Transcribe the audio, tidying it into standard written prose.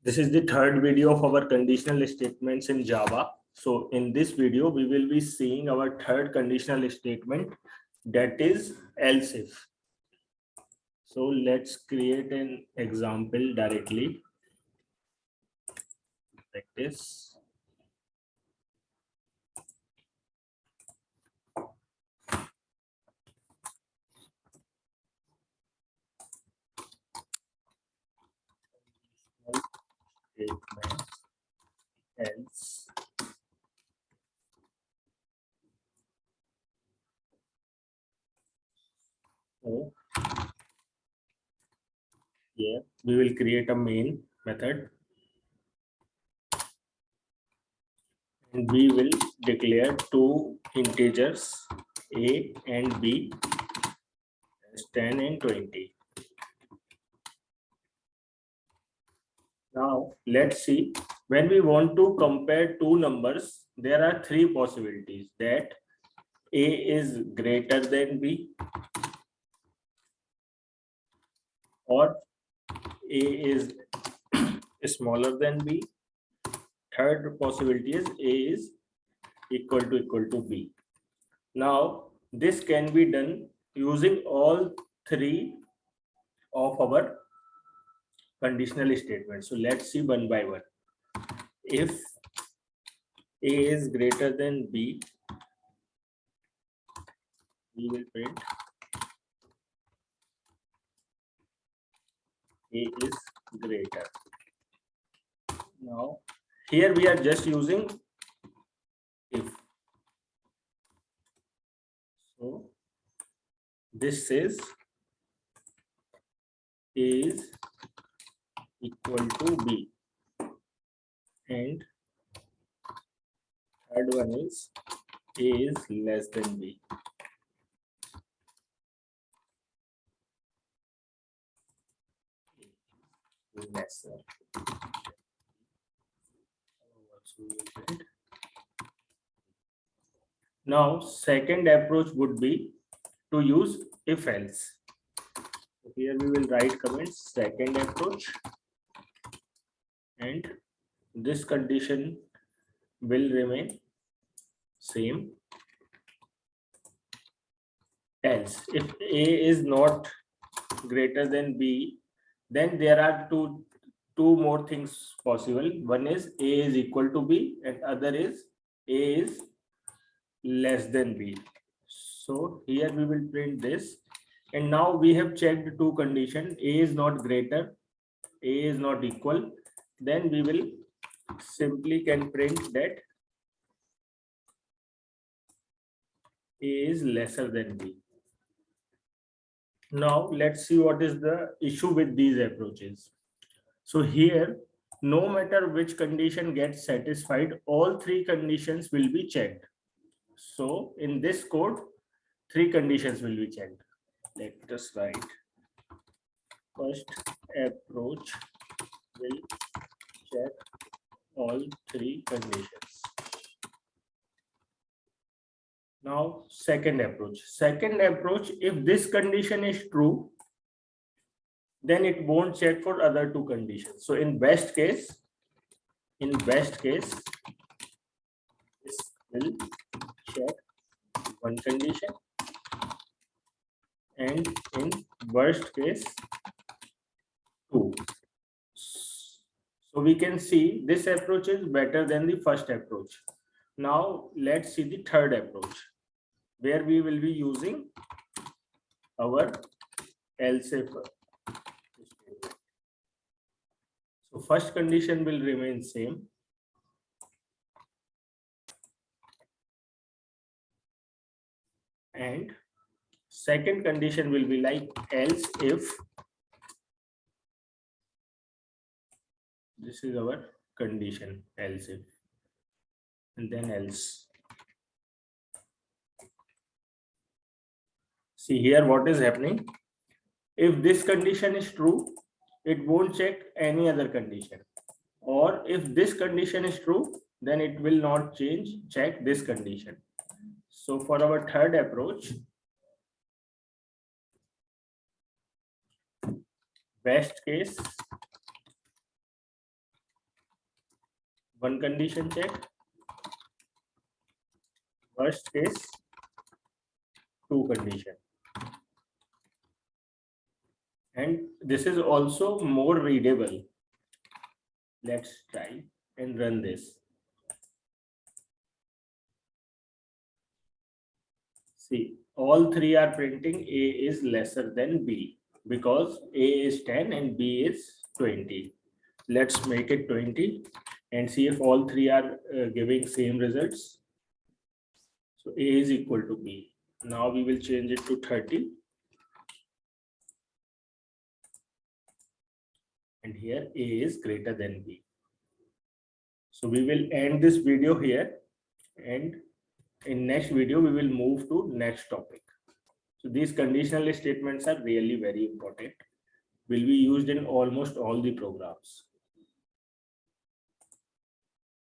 This is the third video of our conditional statements in Java. So in this video, we will be seeing our third conditional statement, that is else if. So let's create an example directly like this. Statement else. So here we will create a main method and we will declare two integers a and b as 10 and 20. Now let's see, when we want to compare two numbers, there are three possibilities: that a is greater than b, or a is smaller than b. Third possibility is a is equal to b. Now this can be done using all three of our conditional statements. So let's see one by one. If a is greater than b, we will print a is greater. Now here we are just using if. So this says a is equal to b, and third one is a is less than b. Lesser. Now second approach would be to use if else. So here we will write comments second approach, and this condition will remain same. Else, if a is not greater than b, then there are two more things possible. One is a is equal to b, and other is a is less than b. So here we will print this, and now we have checked two conditions: a is not greater, a is not equal. Then we will simply can print that a is lesser than b. Now let's see what is the issue with these approaches. So here, no matter which condition gets satisfied, all three conditions will be checked. So in this code, three conditions will be checked. Let us write. First approach will check all three conditions. Now second approach. Second approach, if this condition is true, then it won't check for other two conditions. So in best case, this will check one condition, and in worst case, two. So we can see this approach is better than the first approach. Now let's see the third approach, where we will be using our else if. So first condition will remain same. And second condition will be like else if. This is our condition, else if, and then else. See here what is happening. If this condition is true, it won't check any other condition. Or if this condition is true, then it will not check this condition. So for our third approach, best case one condition check, worst case two condition. And this is also more readable. Let's try and run this. See, all three are printing A is lesser than B because A is 10 and B is 20. Let's make it 20 and see if all three are giving same results. So A is equal to B. Now we will change it to 30. And here A is greater than B. So we will end this video here, and in next video we will move to next topic. So these conditional statements are really very important, will be used in almost all the programs.